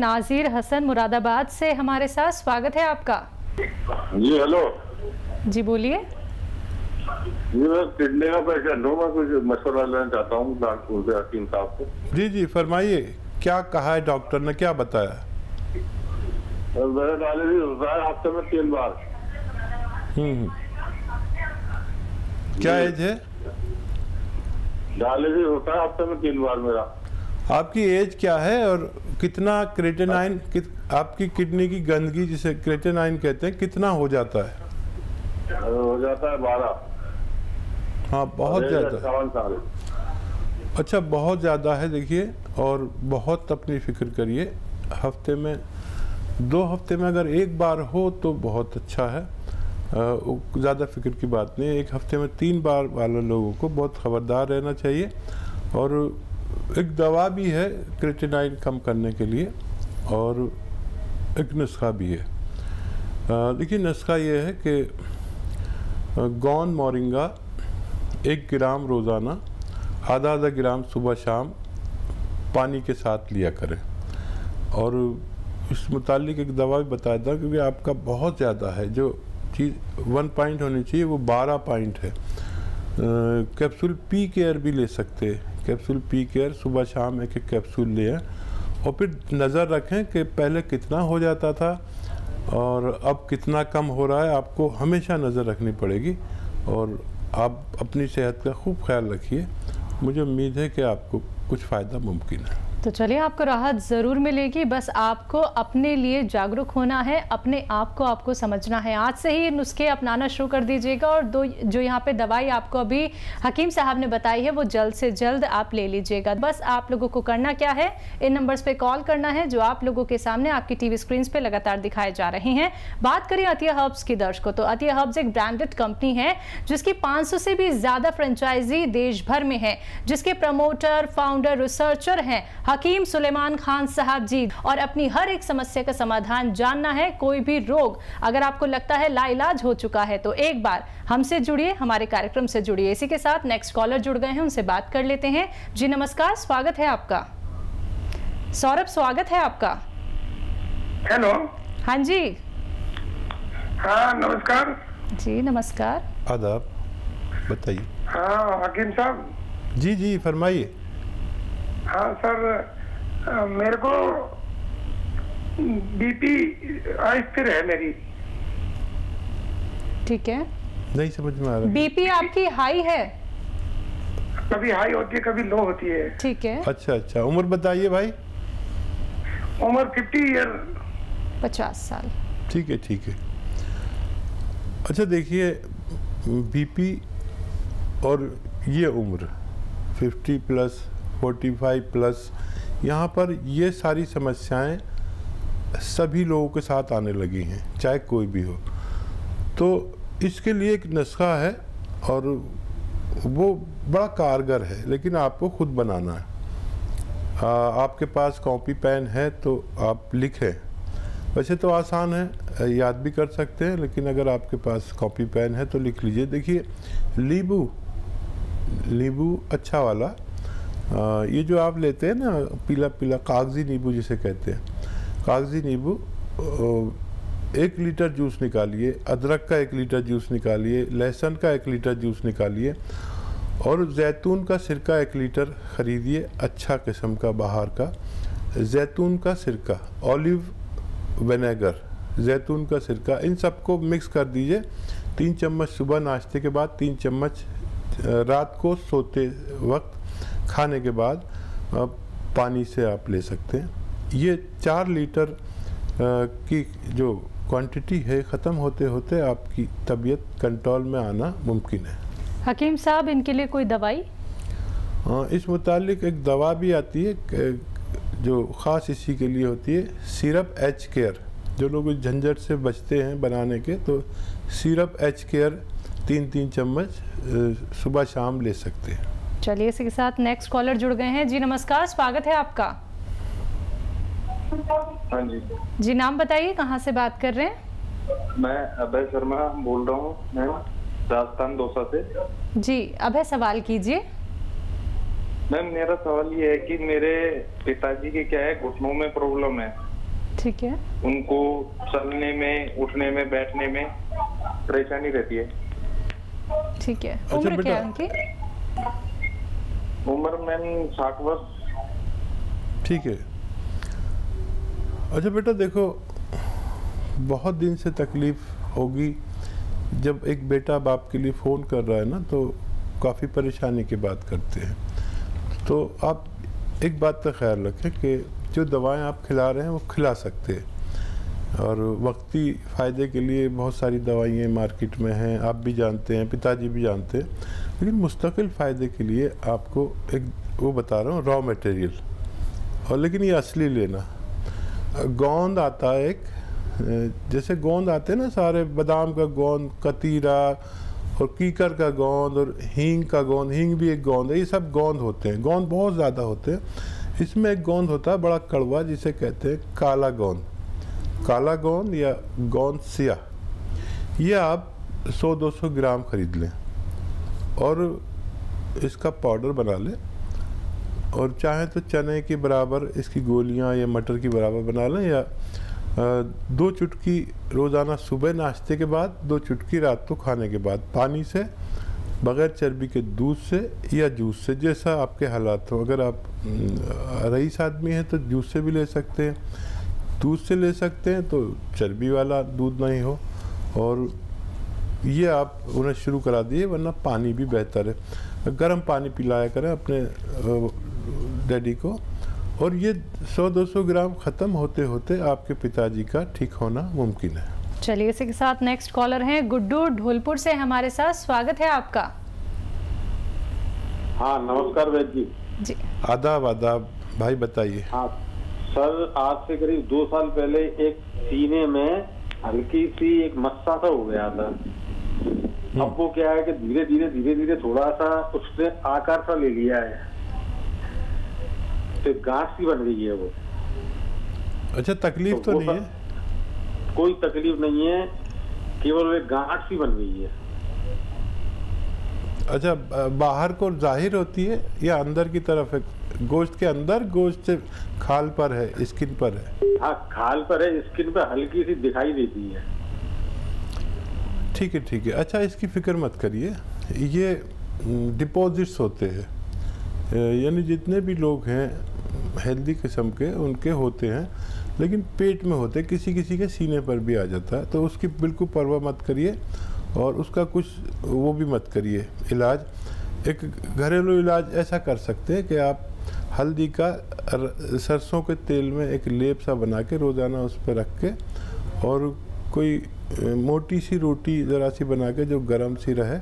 नाजीर हसन मुरादाबाद से हमारे साथ, स्वागत है आपका। जी हेलो जी बोलिए। जी मैं किडनी का पेशेंट हूँ, मैं कुछ मशवरा लेना चाहता हूँ डॉक्टर से, हकीम साहब से। जी जी फरमाइए, क्या कहा है डॉक्टर ने, क्या बताया? मेरा डायलिसिस होता है हफ्ते में 3 बार। क्या एज है? डायलिसिस होता है हफ्ते में 3 बार मेरा। आपकी एज क्या है और कितना क्रेटेनाइन, आपकी किडनी की गंदगी जिसे क्रेटेनाइन कहते हैं, कितना हो जाता है? हो जाता है 12। हाँ बहुत ज़्यादा। 57 साल। अच्छा बहुत ज़्यादा है। देखिए, और बहुत अपनी फिक्र करिए। हफ्ते में 2 हफ्ते में अगर 1 बार हो तो बहुत अच्छा है, ज़्यादा फिक्र की बात नहीं है। 1 हफ्ते में 3 बार वाले लोगों को बहुत खबरदार रहना चाहिए। और एक दवा भी है क्रेटेनाइन कम करने के लिए, और एक नुस्खा भी है। देखिए नुस्खा ये है कि गौन मोरिंगा 1 ग्राम रोज़ाना, आधा ग्राम सुबह शाम पानी के साथ लिया करें। और इस मुतालिक एक दवा भी बताया था, क्योंकि आपका बहुत ज़्यादा है, जो चीज़ 1 पॉइंट होनी चाहिए वो 12 पॉइंट है। कैप्सूल पी केयर भी ले सकते हैं। कैप्सूल पी केयर सुबह शाम 1-1 कैप्सूल लें, और फिर नज़र रखें कि पहले कितना हो जाता था और अब कितना कम हो रहा है। आपको हमेशा नज़र रखनी पड़ेगी, और आप अपनी सेहत का खूब ख्याल रखिए। मुझे उम्मीद है कि आपको कुछ फ़ायदा मुमकिन है। तो चलिए, आपको राहत ज़रूर मिलेगी, बस आपको अपने लिए जागरूक होना है, अपने आप को आपको समझना है। आज से ही नुस्खे अपनाना शुरू कर दीजिएगा, और जो यहाँ पे दवाई आपको अभी हकीम साहब ने बताई है वो जल्द से जल्द आप ले लीजिएगा। बस आप लोगों को करना क्या है, इन नंबर्स पे कॉल करना है जो आप लोगों के सामने आपकी टीवी स्क्रीन पे लगातार दिखाए जा रहे हैं। बात करें अतिया हर्ब्स की दर्शकों, तो अतिया हर्ब्स एक ब्रांडेड कंपनी है जिसकी 500 से भी ज़्यादा फ्रेंचाइजी देश भर में है, जिसके प्रमोटर, फाउंडर, रिसर्चर हैं हकीम सुलेमान खान साहब जी। और अपनी हर एक समस्या का समाधान जानना है, कोई भी रोग अगर आपको लगता है लाइलाज हो चुका है तो एक बार हमसे जुड़िए, हमारे कार्यक्रम से जुड़िए। इसी के साथ नेक्स्ट कॉलर जुड़ गए हैं, उनसे बात कर लेते हैं। जी नमस्कार, स्वागत है आपका। सौरभ, स्वागत है आपका। हेलो। हाँ जी। हाँ नमस्कार। जी नमस्कार। आदाब, बताइए। हाँ हकीम साहब। जी जी फरमाइए। हाँ सर, मेरे को बीपी अस्थिर है मेरी। ठीक है, नहीं समझ में आ रहा। बीपी आपकी हाई है? कभी हाई होती है, कभी लो होती है। ठीक है। अच्छा अच्छा, उम्र बताइए भाई। उम्र 50 ईयर। 50 साल। ठीक है ठीक है। अच्छा देखिए, बीपी और ये उम्र 50 प्लस 45 प्लस, यहाँ पर ये सारी समस्याएं सभी लोगों के साथ आने लगी हैं, चाहे कोई भी हो। तो इसके लिए एक नुस्खा है, और वो बड़ा कारगर है, लेकिन आपको खुद बनाना है। आपके पास कॉपी पेन है तो आप लिखें। वैसे तो आसान है, याद भी कर सकते हैं, लेकिन अगर आपके पास कॉपी पेन है तो लिख लीजिए। देखिए, नींबू अच्छा वाला, ये जो आप लेते हैं ना, पीला पीला कागजी नींबू जिसे कहते हैं, कागजी नींबू 1 लीटर जूस निकालिए, अदरक का 1 लीटर जूस निकालिए, लहसुन का 1 लीटर जूस निकालिए, और जैतून का सिरका 1 लीटर ख़रीदिए, अच्छा किस्म का बाहर का जैतून का सिरका, ऑलिव विनेगर, जैतून का सिरका, इन सबको मिक्स कर दीजिए। 3 चम्मच सुबह नाश्ते के बाद, 3 चम्मच रात को सोते वक्त, खाने के बाद पानी से आप ले सकते हैं। ये 4 लीटर की जो क्वांटिटी है, ख़त्म होते होते आपकी तबीयत कंट्रोल में आना मुमकिन है। हकीम साहब, इनके लिए कोई दवाई? हाँ, इस मुतालिक एक दवा भी आती है जो ख़ास इसी के लिए होती है, सिरप एच केयर। जो लोग इस झंझट से बचते हैं बनाने के, तो सिरप एच केयर 3-3 चम्मच सुबह शाम ले सकते हैं। चलिए, इसी के साथ नेक्स्ट कॉलर जुड़ गए हैं। जी नमस्कार, स्वागत है आपका। हाँ जी। जी नाम बताइए, कहाँ से बात कर रहे हैं? मैं अभय शर्मा बोल रहा हूँ, मैं राजस्थान दौसा से। जी अभय, सवाल कीजिए। मैम मेरा सवाल ये है कि मेरे पिताजी के क्या है, घुटनों में प्रॉब्लम है, ठीक है। उनको चलने में, उठने में, बैठने में परेशानी रहती है। ठीक है। अच्छा उम्र क्या बेटा, है उनकी? उम्र मैम 60 वर्ष। ठीक है। अच्छा बेटा देखो, बहुत दिन से तकलीफ होगी। जब एक बेटा बाप के लिए फ़ोन कर रहा है ना, तो काफ़ी परेशानी की बात करते हैं। तो आप एक बात का ख्याल रखें कि जो दवाएं आप खिला रहे हैं वो खिला सकते हैं, और वक्ती फ़ायदे के लिए बहुत सारी दवाइयाँ मार्केट में हैं, आप भी जानते हैं, पिताजी भी जानते हैं। लेकिन मुस्तकिल फ़ायदे के लिए आपको एक वो बता रहा हूँ, रॉ मटेरियल, और लेकिन ये असली लेना। गोंद आता है एक, जैसे गोंद आते हैं ना सारे, बादाम का गोंद, कतीरा और कीकर का गोंद और हींग का गोंद, हींग भी एक गोंद है, ये सब गोंद होते हैं। गोंद बहुत ज़्यादा होते हैं। इसमें एक गोंद होता है बड़ा कड़वा, जिसे कहते हैं काला गोंद, काला गोंद या गोंद सिया। ये आप 100-200 ग्राम खरीद लें और इसका पाउडर बना लें, और चाहें तो चने के बराबर इसकी गोलियां या मटर की बराबर बना लें, या 2 चुटकी रोज़ाना सुबह नाश्ते के बाद, 2 चुटकी रात को खाने के बाद, पानी से, बग़ैर चर्बी के दूध से या जूस से, जैसा आपके हालात हो। अगर आप रईस आदमी हैं तो जूस से भी ले सकते हैं, दूध से ले सकते हैं तो चर्बी वाला दूध नहीं हो, और ये आप उन्हें शुरू करा दिए। वरना पानी भी बेहतर है, गर्म पानी पिलाया करें अपने डैडी को, और ये 100-200 ग्राम ख़त्म होते होते आपके पिताजी का ठीक होना मुमकिन है। चलिए, इसी के साथ नेक्स्ट कॉलर हैं गुड्डू ढोलपुर से हमारे साथ। स्वागत है आपका। हाँ नमस्कार वैद्य जी। जी आदाब आदाब भाई, बताइए। हाँ सर, आज से करीब 2 साल पहले एक सीने में हल्की सी एक मस्सा सा हो गया था। अब वो क्या है कि धीरे धीरे थोड़ा सा उसने आकार सा ले लिया है, तो गांठ सी बन गई है वो। अच्छा, तकलीफ तो नहीं है? कोई तकलीफ नहीं है, केवल एक गांठ सी बन गई है। अच्छा, बाहर को जाहिर होती है या अंदर की तरफ है? गोश्त के अंदर, गोश्त से खाल पर है, स्किन पर है? हाँ खाल पर है, स्किन पर हल्की सी दिखाई देती है। ठीक है ठीक है। अच्छा, इसकी फिक्र मत करिए, ये डिपॉजिट्स होते हैं, यानी जितने भी लोग हैं हेल्दी किस्म के उनके होते हैं, लेकिन पेट में होते, किसी किसी के सीने पर भी आ जाता है। तो उसकी बिल्कुल परवाह मत करिए, और उसका कुछ वो भी मत करिए इलाज। एक घरेलू इलाज ऐसा कर सकते हैं कि आप हल्दी का सरसों के तेल में एक लेप सा बना के रोज़ाना उस पर रख के, और कोई मोटी सी रोटी ज़रा सी बना के जो गरम सी रहे,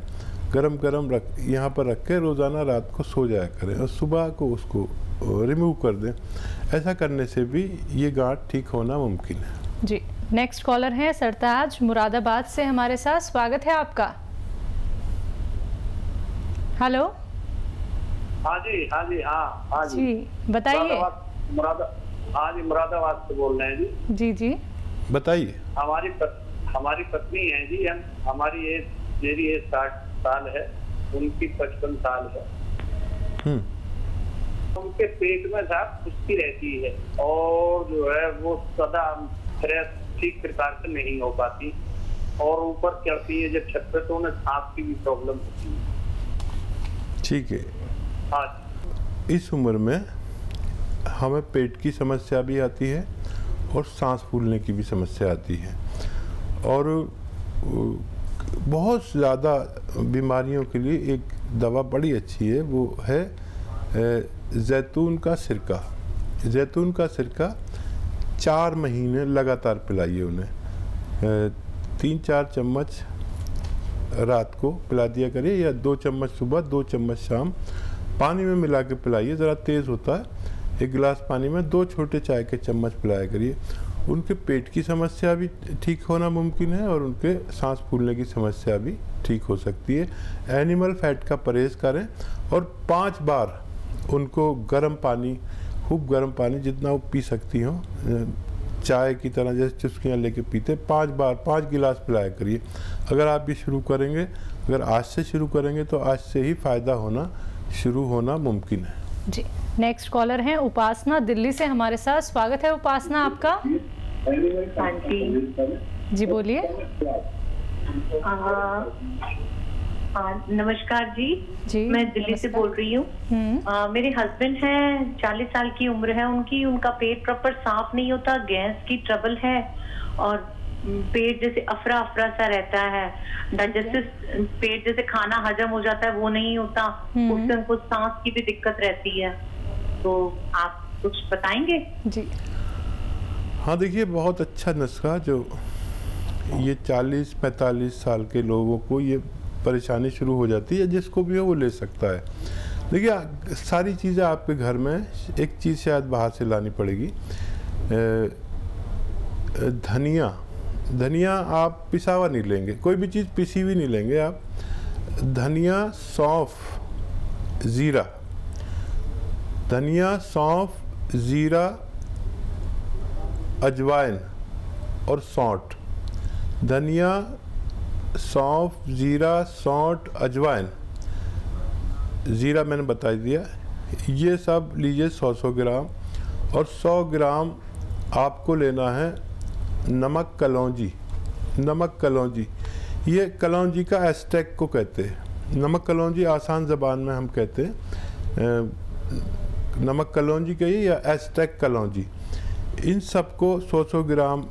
गरम रख यहाँ पर रख के रोज़ाना रात को सो जाया करें, और सुबह को उसको रिमूव कर दें। ऐसा करने से भी ये गांठ ठीक होना मुमकिन है। जी, नेक्स्ट कॉलर हैं सरताज मुरादाबाद से हमारे साथ। स्वागत है आपका। हेलो। हाँ जी हाँ जी हाँ जी बताइए। हाँ जी, मुरादाबाद से बोल रहे हैं जी। जी जी बताइए। हमारी पत्नी है जी, हमारी एज, मेरी एज 60 साल है, उनकी 55 साल है। उनके पेट में साहब खुश्की रहती है, और जो है वो सदा फ्रेश ठीक प्रकार से नहीं हो पाती, और ऊपर चढ़ती है जब छत पे तो उन्हें सांस की भी प्रॉब्लम होती है। ठीक है। हाँ, इस उम्र में हमें पेट की समस्या भी आती है और सांस फूलने की भी समस्या आती है, और बहुत ज़्यादा बीमारियों के लिए एक दवा बड़ी अच्छी है, वो है जैतून का सिरका। जैतून का सिरका 4 महीने लगातार पिलाइए उन्हें। 3-4 चम्मच रात को पिला दिया करिए, या 2 चम्मच सुबह, 2 चम्मच शाम, पानी में मिला के पिलाइए। ज़रा तेज़ होता है, 1 गिलास पानी में 2 छोटे चाय के चम्मच पिलाया करिए। उनके पेट की समस्या भी ठीक होना मुमकिन है, और उनके सांस फूलने की समस्या भी ठीक हो सकती है। एनिमल फैट का परहेज़ करें, और 5 बार उनको गर्म पानी, खूब गर्म पानी जितना वो पी सकती हो, चाय की तरह जैसे चुस्कियाँ लेके पीते, 5 बार 5 गिलास पिलाया करिए। अगर आप भी शुरू करेंगे, अगर आज से शुरू करेंगे तो आज से ही फ़ायदा होना शुरू होना मुमकिन है। जी, नेक्स्ट कॉलर हैं उपासना दिल्ली से हमारे साथ। स्वागत है उपासना आपका। हाँ जी बोलिए। नमस्कार जी, मैं दिल्ली से बोल रही हूँ। मेरे हस्बैंड हैं, 40 साल की उम्र है उनकी, उनका पेट प्रॉपर साफ नहीं होता, गैस की ट्रबल है और पेट जैसे अफरा अफरा सा रहता है, डाइजेस्टिव पेट जैसे खाना हजम हो जाता है वो नहीं होता, उससे उनको सांस की भी दिक्कत रहती है, तो आप कुछ बताएंगे? जी हाँ, देखिए बहुत अच्छा नुस्खा जो ये 40-45 साल के लोगों को ये परेशानी शुरू हो जाती है, जिसको भी हो वो ले सकता है। देखिए सारी चीज़ें आपके घर में, एक चीज़ शायद बाहर से लानी पड़ेगी। धनिया आप पिसा हुआ नहीं लेंगे, कोई भी चीज़ पिसी हुई नहीं लेंगे आप। धनिया, सौंफ, ज़ीरा, धनिया, सौंफ, ज़ीरा, अजवाइन और सौंठ। धनिया, सौंफ, ज़ीरा, सौंठ, अजवाइन, ज़ीरा मैंने बता दिया, ये सब लीजिए 100-100 ग्राम। और 100 ग्राम आपको लेना है नमक कलौंजी। नमक कलौंजी, ये कलौंजी का एस्टेक को कहते हैं। नमक कलौंजी आसान ज़बान में हम कहते हैं नमक कलौंजी कहिए या एस्टेक कलौंजी। इन सबको 100-100 ग्राम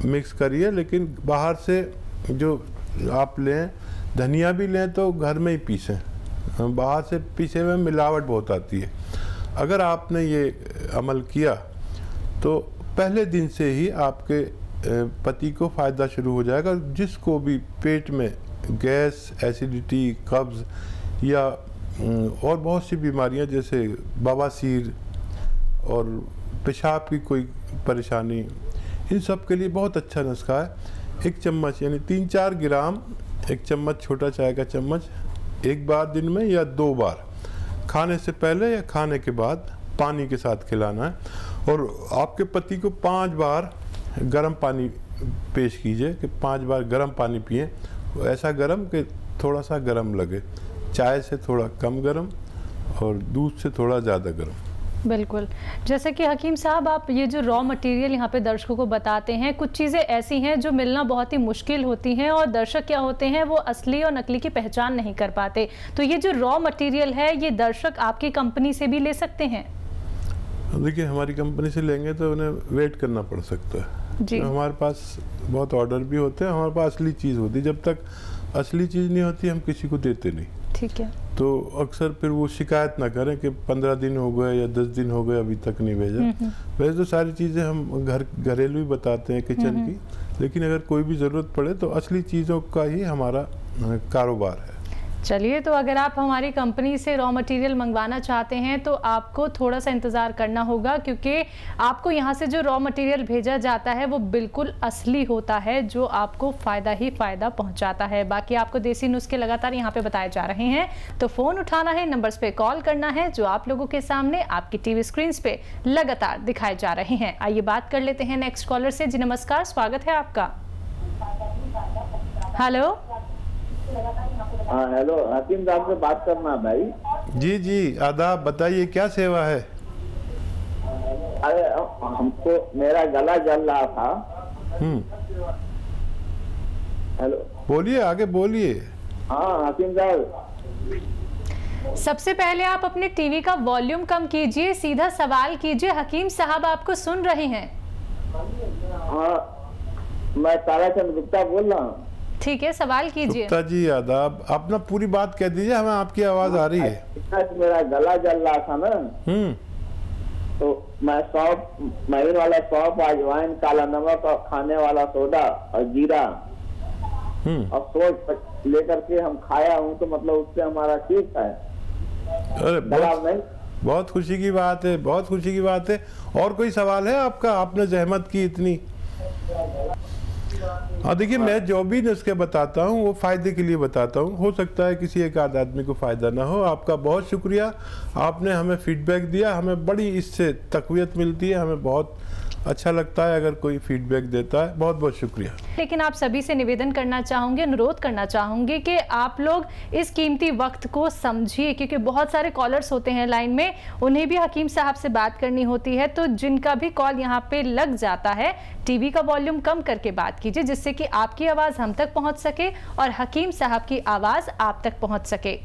मिक्स करिए, लेकिन बाहर से जो आप लें, धनिया भी लें तो घर में ही पीसें, बाहर से पीसे में मिलावट बहुत आती है। अगर आपने ये अमल किया तो पहले दिन से ही आपके पति को फ़ायदा शुरू हो जाएगा। जिसको भी पेट में गैस, एसिडिटी, कब्ज़ या और बहुत सी बीमारियां जैसे बवासीर और पेशाब की कोई परेशानी, इन सब के लिए बहुत अच्छा नुस्खा है। 1 चम्मच यानी 3-4 ग्राम, 1 चम्मच छोटा चाय का चम्मच, एक बार दिन में या 2 बार, खाने से पहले या खाने के बाद पानी के साथ खिलाना है। और आपके पति को 5 बार गर्म पानी पेश कीजिए कि 5 बार गर्म पानी पिए, ऐसा गर्म कि थोड़ा सा गर्म लगे, चाय से थोड़ा कम गर्म और दूध से थोड़ा ज़्यादा गर्म। बिल्कुल, जैसे कि हकीम साहब आप ये जो रॉ मटेरियल यहाँ पे दर्शकों को बताते हैं, कुछ चीज़ें ऐसी हैं जो मिलना बहुत ही मुश्किल होती हैं और दर्शक क्या होते हैं वो असली और नकली की पहचान नहीं कर पाते। तो ये जो रॉ मटेरियल है ये दर्शक आपकी कंपनी से भी ले सकते हैं? देखिए हमारी कंपनी से लेंगे तो उन्हें वेट करना पड़ सकता है जी। तो हमारे पास बहुत ऑर्डर भी होते हैं, हमारे पास असली चीज़ होती है। जब तक असली चीज़ नहीं होती हम किसी को देते नहीं। ठीक है। तो अक्सर फिर वो शिकायत ना करें कि 15 दिन हो गए या 10 दिन हो गए अभी तक नहीं भेजा। वैसे तो सारी चीज़ें हम घरेलू ही बताते हैं किचन की, लेकिन अगर कोई भी ज़रूरत पड़े तो असली चीज़ों का ही हमारा कारोबार है। चलिए, तो अगर आप हमारी कंपनी से रॉ मटेरियल मंगवाना चाहते हैं तो आपको थोड़ा सा इंतज़ार करना होगा, क्योंकि आपको यहाँ से जो रॉ मटेरियल भेजा जाता है वो बिल्कुल असली होता है, जो आपको फ़ायदा ही फ़ायदा पहुँचाता है। बाकी आपको देसी नुस्खे लगातार यहाँ पे बताए जा रहे हैं, तो फ़ोन उठाना है, नंबर्स पे कॉल करना है जो आप लोगों के सामने आपकी टीवी स्क्रीन पे लगातार दिखाए जा रहे हैं। आइए बात कर लेते हैं नेक्स्ट कॉलर से। जी नमस्कार, स्वागत है आपका। हेलो। हाँ हेलो, हकीम साहब से बात करना भाई। जी जी, आदाब, बताइए क्या सेवा है? अरे हमको मेरा गला जल रहा था। हेलो, बोलिए, आगे बोलिए। हाँ हकीम साहब, सबसे पहले आप अपने टीवी का वॉल्यूम कम कीजिए, सीधा सवाल कीजिए, हकीम साहब आपको सुन रहे हैं। हाँ मैं ताराचंद गुप्ता बोल रहा हूँ। ठीक है, सवाल कीजिए। गुप्ता जी आदाब, अपना पूरी बात कह दीजिए, हमें आपकी आवाज आ रही है। मेरा गला जल रहा था ना, तो मैं सौंफ, महीन वाला सौंफ, अजवाइन, काला नमक और खाने वाला सोडा और जीरा और सोच लेकर के हम खाया हूँ, तो मतलब उससे हमारा ठीक है। अरे बहुत खुशी की बात है, बहुत खुशी की बात है। और कोई सवाल है आपका? आपने जहमत की इतनी। हाँ देखिए, मैं जो भी नुस्खे बताता हूँ वो फ़ायदे के लिए बताता हूँ। हो सकता है किसी एक आध आदमी को फ़ायदा ना हो। आपका बहुत शुक्रिया, आपने हमें फीडबैक दिया, हमें बड़ी इससे तक़वियत मिलती है, हमें बहुत अच्छा लगता है अगर कोई फीडबैक देता है। बहुत बहुत शुक्रिया। लेकिन आप सभी से निवेदन करना चाहूँगी, अनुरोध करना चाहूँगी कि आप लोग इस कीमती वक्त को समझिए, क्योंकि बहुत सारे कॉलर्स होते हैं लाइन में, उन्हें भी हकीम साहब से बात करनी होती है। तो जिनका भी कॉल यहाँ पे लग जाता है, टीवी का वॉल्यूम कम करके बात कीजिए, जिससे कि आपकी आवाज़ हम तक पहुँच सके और हकीम साहब की आवाज़ आप तक पहुँच सके।